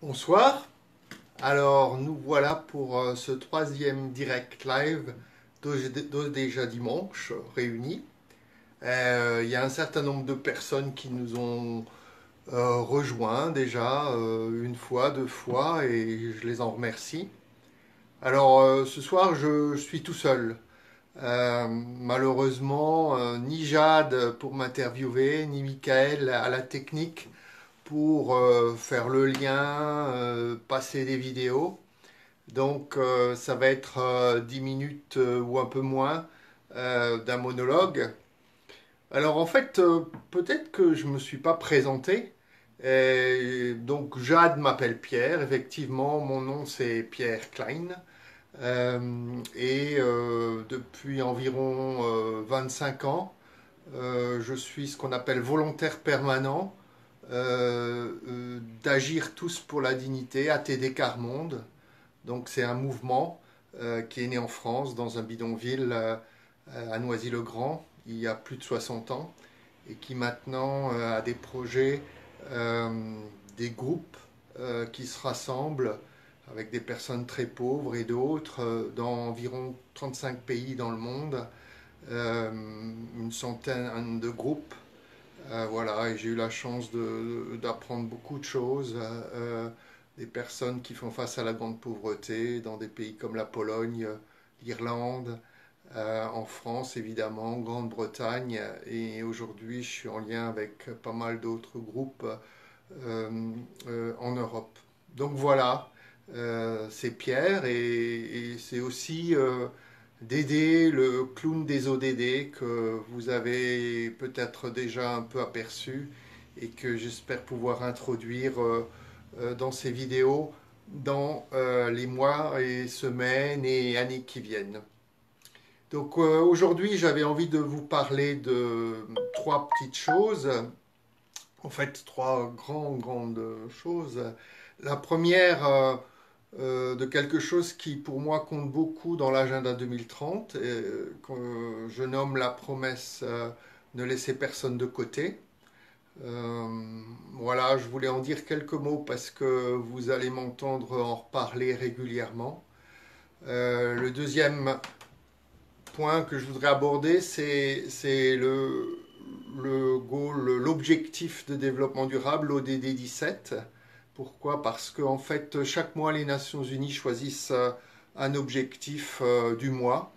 Bonsoir, alors nous voilà pour ce troisième direct live déjà dimanche réunis. Il y a un certain nombre de personnes qui nous ont rejoints déjà une fois, deux fois et je les en remercie. Alors ce soir je suis tout seul. Malheureusement, ni Jade pour m'interviewer, ni Michael à la technique pour faire le lien, passer des vidéos. Donc ça va être 10 minutes ou un peu moins d'un monologue. Alors en fait, peut-être que je ne me suis pas présenté. Et donc Jade m'appelle Pierre, effectivement, mon nom c'est Pierre Klein. Depuis environ 25 ans, je suis ce qu'on appelle volontaire permanent d'Agir tous pour la dignité, ATD Carmonde. Donc c'est un mouvement qui est né en France, dans un bidonville à Noisy-le-Grand, il y a plus de 60 ans, et qui maintenant a des projets, des groupes qui se rassemblent avec des personnes très pauvres et d'autres dans environ 35 pays dans le monde, une centaine de groupes. Voilà, et j'ai eu la chance d'apprendre beaucoup de choses. Des personnes qui font face à la grande pauvreté dans des pays comme la Pologne, l'Irlande, en France évidemment, Grande-Bretagne, et aujourd'hui je suis en lien avec pas mal d'autres groupes en Europe. Donc voilà, c'est Pierre et c'est aussi Dédé, le clown des ODD que vous avez peut-être déjà un peu aperçu et que j'espère pouvoir introduire dans ces vidéos dans les mois et semaines et années qui viennent. Donc aujourd'hui, j'avais envie de vous parler de trois petites choses, en fait trois grandes choses. La première, de quelque chose qui pour moi compte beaucoup dans l'agenda 2030, que je nomme la promesse ne laisser personne de côté. Voilà, je voulais en dire quelques mots parce que vous allez m'entendre en reparler régulièrement. Le deuxième point que je voudrais aborder, c'est l'objectif de développement durable, l'ODD 17. Pourquoi? Parce qu'en fait, chaque mois, les Nations Unies choisissent un objectif du mois.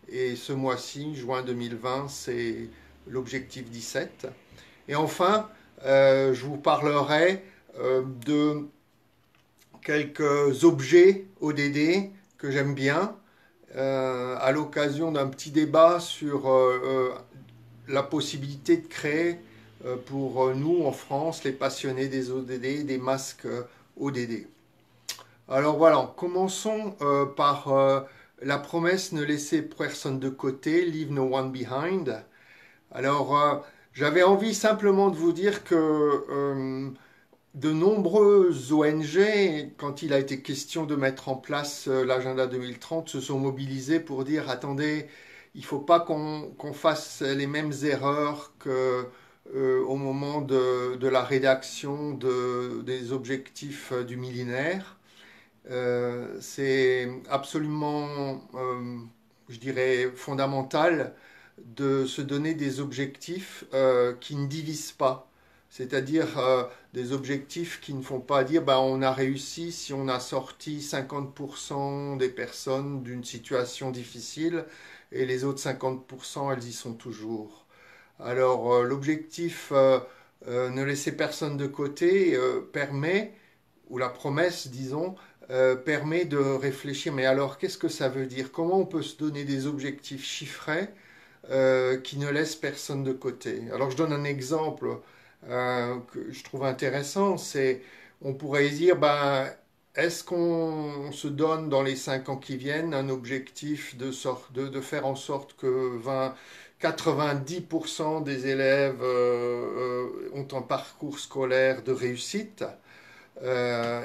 Et ce mois-ci, juin 2020, c'est l'objectif 17. Et enfin, je vous parlerai de quelques objets ODD que j'aime bien, à l'occasion d'un petit débat sur la possibilité de créer pour nous en France, les passionnés des ODD, des masques ODD. Alors voilà, commençons par la promesse ne laisser personne de côté, leave no one behind. Alors j'avais envie simplement de vous dire que de nombreuses ONG, quand il a été question de mettre en place l'agenda 2030, se sont mobilisées pour dire attendez, il ne faut pas qu'on fasse les mêmes erreurs que au moment de la rédaction des objectifs du millénaire. C'est absolument, je dirais, fondamental de se donner des objectifs qui ne divisent pas. C'est-à-dire des objectifs qui ne font pas dire bah, on a réussi si on a sorti 50% des personnes d'une situation difficile et les autres 50% elles y sont toujours. Alors l'objectif ne laisser personne de côté permet, ou la promesse disons, permet de réfléchir mais alors qu'est-ce que ça veut dire? Comment on peut se donner des objectifs chiffrés qui ne laissent personne de côté? Alors je donne un exemple que je trouve intéressant, c'est on pourrait dire ben, est-ce qu'on se donne dans les 5 ans qui viennent un objectif de faire en sorte que 90% des élèves ont un parcours scolaire de réussite?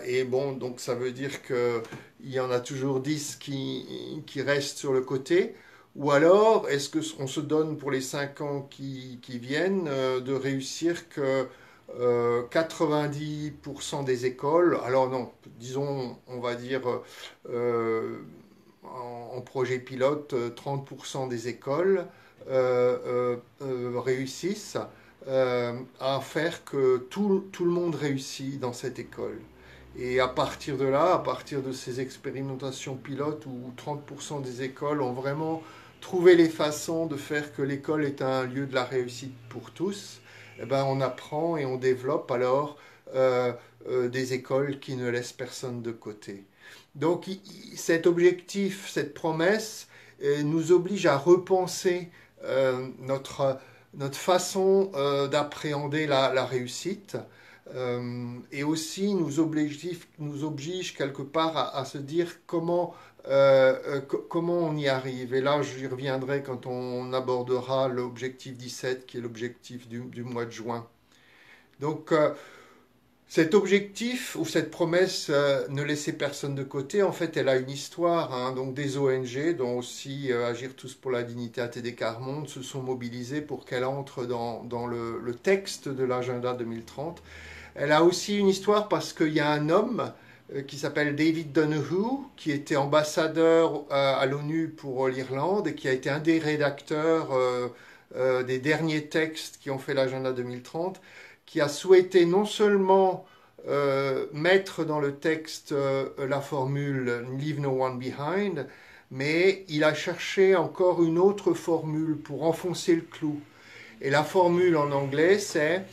Et bon, donc ça veut dire qu'il y en a toujours 10 qui restent sur le côté. Ou alors, est-ce qu'on se donne pour les 5 ans qui viennent de réussir que 90% des écoles, alors non, disons, on va dire en projet pilote, 30% des écoles réussissent à faire que tout le monde réussit dans cette école. Et à partir de là, à partir de ces expérimentations pilotes où 30% des écoles ont vraiment trouvé les façons de faire que l'école est un lieu de la réussite pour tous, eh ben on apprend et on développe alors des écoles qui ne laissent personne de côté. Donc cet objectif, cette promesse nous oblige à repenser notre façon d'appréhender la réussite et aussi nous oblige quelque part à se dire comment on y arrive. Et là, j'y reviendrai quand on abordera l'objectif 17, qui est l'objectif du mois de juin. Donc, cet objectif ou cette promesse ne laisser personne de côté, en fait, elle a une histoire. Hein. Donc, des ONG, dont aussi Agir tous pour la dignité ATD Quart Monde, se sont mobilisés pour qu'elle entre dans le texte de l'agenda 2030. Elle a aussi une histoire parce qu'il y a un homme qui s'appelle David Donoghue, qui était ambassadeur à l'ONU pour l'Irlande et qui a été un des rédacteurs des derniers textes qui ont fait l'agenda 2030, qui a souhaité non seulement mettre dans le texte la formule Leave no one behind, mais il a cherché encore une autre formule pour enfoncer le clou. Et la formule en anglais, c'est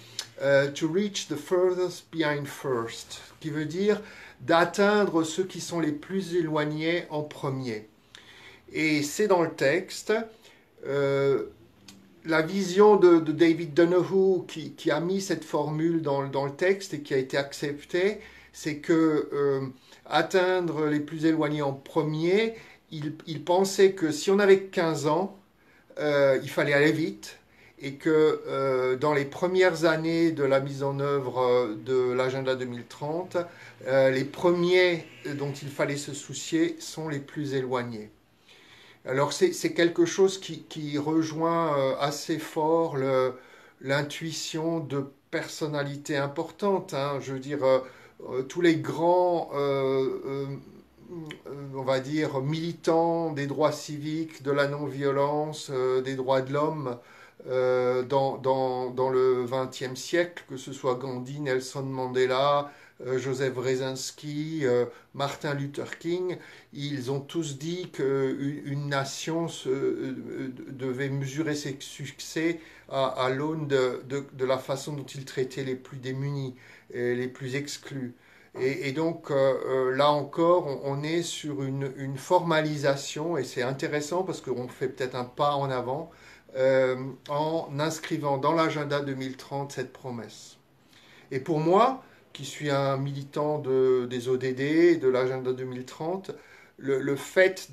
to reach the furthest behind first, qui veut dire d'atteindre ceux qui sont les plus éloignés en premier. Et c'est dans le texte. La vision de David Donoghue qui a mis cette formule dans le texte et qui a été acceptée, c'est que atteindre les plus éloignés en premier, il pensait que si on avait 15 ans, il fallait aller vite et que dans les premières années de la mise en œuvre de l'agenda 2030, les premiers dont il fallait se soucier sont les plus éloignés. Alors c'est quelque chose qui rejoint assez fort l'intuition de personnalités importantes. Hein. Je veux dire, tous les grands, on va dire, militants des droits civiques, de la non-violence, des droits de l'homme dans le XXe siècle, que ce soit Gandhi, Nelson Mandela, Joseph Brzezinski, Martin Luther King, ils ont tous dit qu'une nation devait mesurer ses succès à l'aune de la façon dont ils traitaient les plus démunis, et les plus exclus. Et donc là encore, on est sur une formalisation, et c'est intéressant parce qu'on fait peut-être un pas en avant en inscrivant dans l'agenda 2030 cette promesse. Et pour moi, qui suis un militant des ODD, de l'agenda 2030, le fait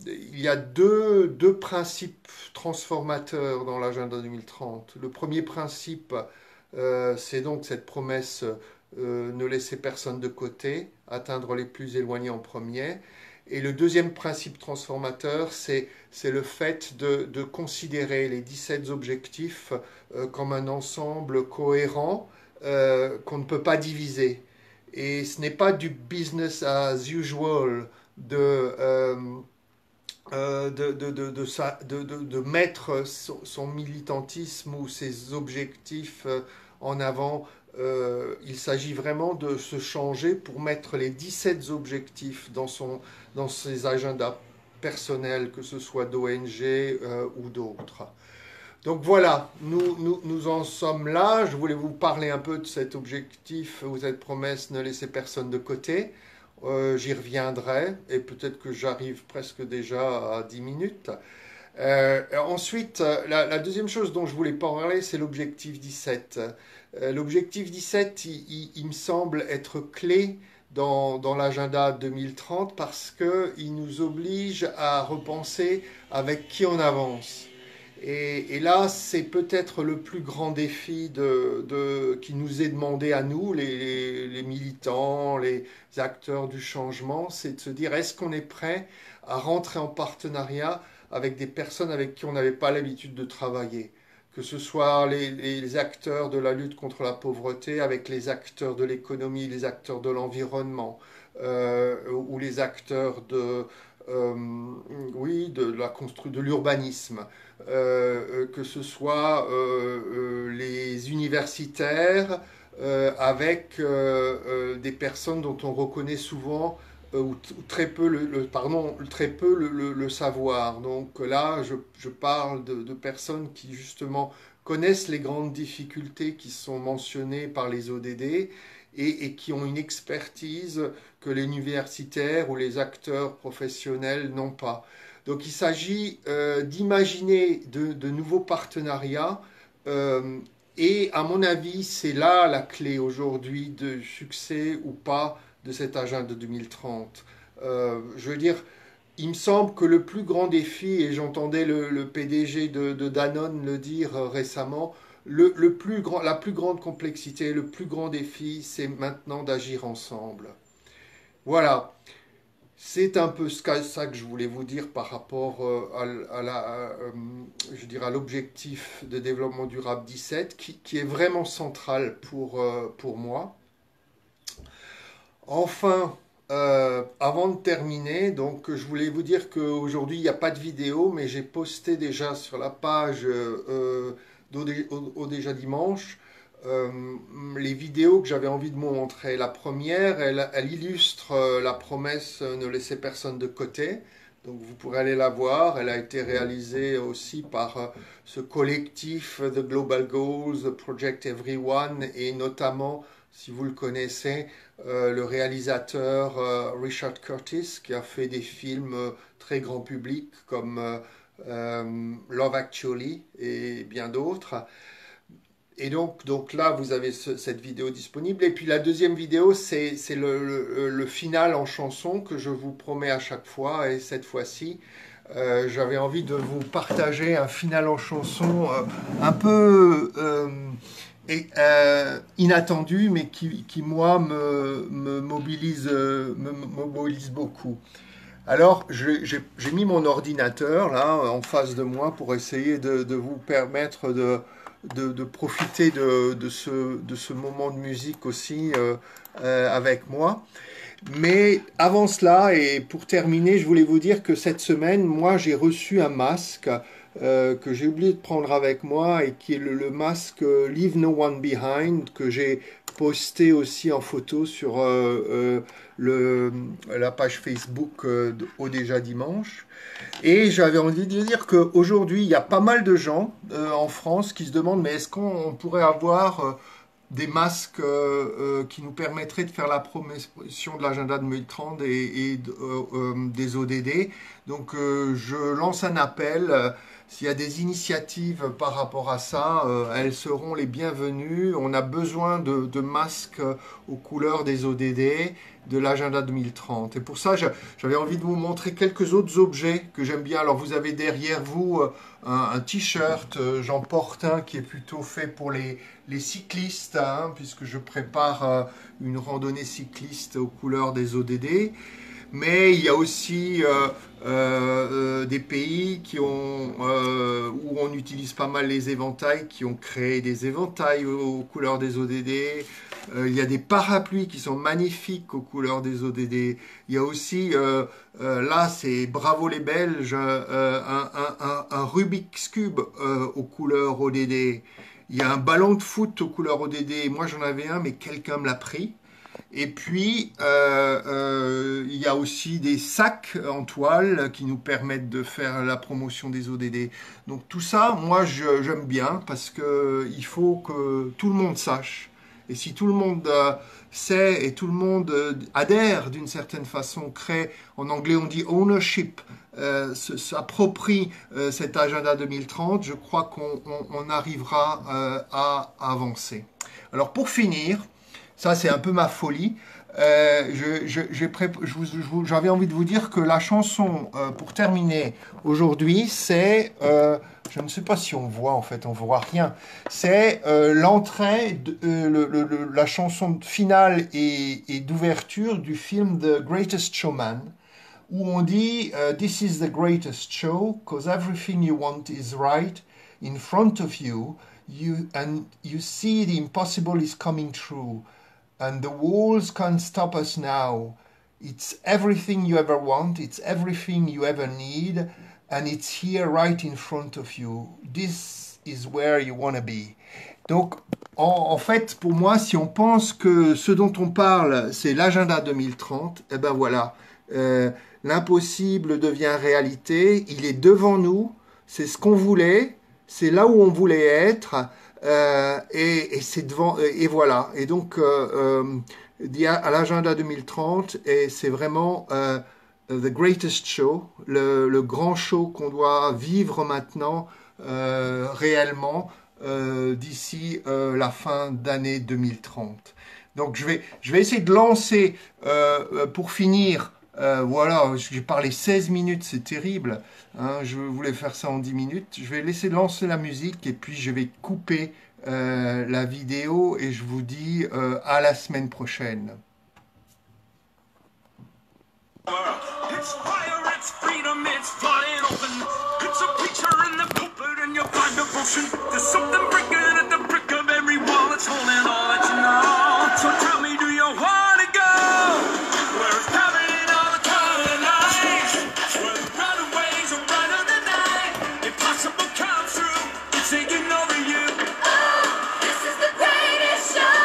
il y a deux principes transformateurs dans l'agenda 2030. Le premier principe, c'est donc cette promesse ne laisser personne de côté, atteindre les plus éloignés en premier. Et le deuxième principe transformateur, c'est le fait de considérer les 17 objectifs comme un ensemble cohérent qu'on ne peut pas diviser. Et ce n'est pas du business as usual de mettre son militantisme ou ses objectifs en avant. Il s'agit vraiment de se changer pour mettre les 17 objectifs dans ses agendas personnels, que ce soit d'ONG ou d'autres. Donc voilà, nous en sommes là. Je voulais vous parler un peu de cet objectif ou cette promesse, ne laisser personne de côté. J'y reviendrai et peut-être que j'arrive presque déjà à 10 minutes. Ensuite, la deuxième chose dont je voulais parler, c'est l'objectif 17. L'objectif 17, il me semble être clé dans l'agenda 2030 parce qu'il nous oblige à repenser avec qui on avance. Et là, c'est peut-être le plus grand défi qui nous est demandé à nous, les militants, les acteurs du changement, c'est de se dire, est-ce qu'on est prêt à rentrer en partenariat avec des personnes avec qui on n'avait pas l'habitude de travailler? que ce soit les acteurs de la lutte contre la pauvreté avec les acteurs de l'économie, les acteurs de l'environnement, ou les acteurs euh, oui, de l'urbanisme, que ce soit les universitaires avec des personnes dont on reconnaît souvent ou très peu très peu le savoir. Donc là, je parle de personnes qui justement connaissent les grandes difficultés qui sont mentionnées par les ODD et qui ont une expertise que les universitaires ou les acteurs professionnels n'ont pas. Donc il s'agit d'imaginer de nouveaux partenariats euh, et à mon avis, c'est là la clé aujourd'hui de succès ou pas de cet agenda 2030. Je veux dire, il me semble que le plus grand défi, et j'entendais le PDG de Danone le dire récemment, la plus grande complexité, le plus grand défi, c'est maintenant d'agir ensemble. Voilà, c'est un peu ça que je voulais vous dire par rapport je dirais à l'objectif de développement durable 17, qui est vraiment central pour moi. Enfin, avant de terminer, donc je voulais vous dire qu'aujourd'hui il n'y a pas de vidéo, mais j'ai posté déjà sur la page au Déjà Dimanche euh, les vidéos que j'avais envie de vous montrer. La première, elle illustre la promesse ne laisser personne de côté. Donc vous pourrez aller la voir. Elle a été réalisée aussi par ce collectif The Global Goals, Project Everyone, et notamment, si vous le connaissez, le réalisateur Richard Curtis, qui a fait des films très grand public comme Love Actually et bien d'autres. Et donc là, vous avez cette vidéo disponible. Et puis la deuxième vidéo, c'est le final en chanson que je vous promets à chaque fois. Et cette fois-ci, j'avais envie de vous partager un final en chanson un peu inattendu, mais qui moi, me mobilise beaucoup. Alors, j'ai mis mon ordinateur là en face de moi pour essayer de vous permettre de profiter de ce moment de musique aussi avec moi. Mais avant cela, et pour terminer, je voulais vous dire que cette semaine, moi, j'ai reçu un masque que j'ai oublié de prendre avec moi et qui est le masque Leave No One Behind que j'ai posté aussi en photo sur la page Facebook au Déjà Dimanche. Et j'avais envie de dire qu'aujourd'hui, il y a pas mal de gens en France qui se demandent mais est-ce qu'on pourrait avoir des masques qui nous permettraient de faire la promotion de l'agenda 2030 et des ODD. Donc je lance un appel. S'il y a des initiatives par rapport à ça, elles seront les bienvenues. On a besoin de masques aux couleurs des ODD, de l'agenda 2030. Et pour ça, j'avais envie de vous montrer quelques autres objets que j'aime bien. Alors vous avez derrière vous un t-shirt, j'en porte un qui est plutôt fait pour les cyclistes, hein, puisque je prépare une randonnée cycliste aux couleurs des ODD. Mais il y a aussi des pays où on utilise pas mal les éventails, qui ont créé des éventails aux couleurs des ODD. Il y a des parapluies qui sont magnifiques aux couleurs des ODD. Il y a aussi, là c'est bravo les Belges, un Rubik's Cube aux couleurs ODD. Il y a un ballon de foot aux couleurs ODD. Moi j'en avais un, mais quelqu'un me l'a pris. Et puis, il y a aussi des sacs en toile qui nous permettent de faire la promotion des ODD. Donc tout ça, moi, j'aime bien parce qu'il faut que tout le monde sache. Et si tout le monde sait et tout le monde adhère d'une certaine façon, crée, en anglais on dit ownership, s'approprie cet agenda 2030, je crois qu'on arrivera à avancer. Alors pour finir, ça, c'est un peu ma folie. J'avais envie de vous dire que la chanson, pour terminer aujourd'hui, c'est, je ne sais pas si on voit, en fait, on ne voit rien, c'est l'entrée, la chanson finale et d'ouverture du film The Greatest Showman, où on dit This is the greatest show, 'cause everything you want is right, in front of you, and you see the impossible is coming true, and the walls can't stop us now. It's everything you ever want, it's everything you ever need, and it's here right in front of you. This is where you want to be. Donc, en fait, pour moi, si on pense que ce dont on parle, c'est l'agenda 2030, eh ben voilà, l'impossible devient réalité, il est devant nous, c'est ce qu'on voulait, c'est là où on voulait être, et c'est devant, et voilà. Et donc, à l'agenda 2030, et c'est vraiment the greatest show, le grand show qu'on doit vivre maintenant réellement d'ici la fin d'année 2030. Donc je vais essayer de lancer pour finir. Voilà, j'ai parlé 16 minutes, c'est terrible. Hein, je voulais faire ça en 10 minutes. Je vais laisser lancer la musique et puis je vais couper la vidéo et je vous dis à la semaine prochaine. It's fire, it's freedom, it's flying open. It's a preacher in the pulpit and you find devotion. There's something breaking at the brick of every wall. It's holding all that you know. So tell me, do you want to go? Where it's happening all the color lights. Where the runaways are brighter than night. Impossible comes through. It's taking over you. Oh, this is the greatest show.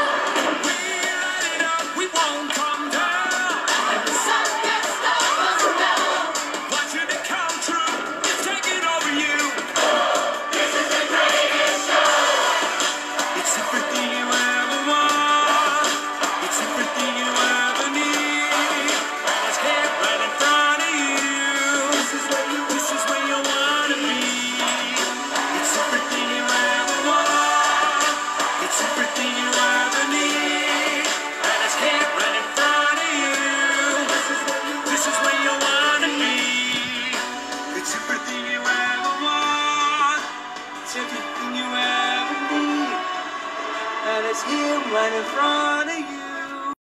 We light it up, we won't come down. And the sun gets here right in front of you.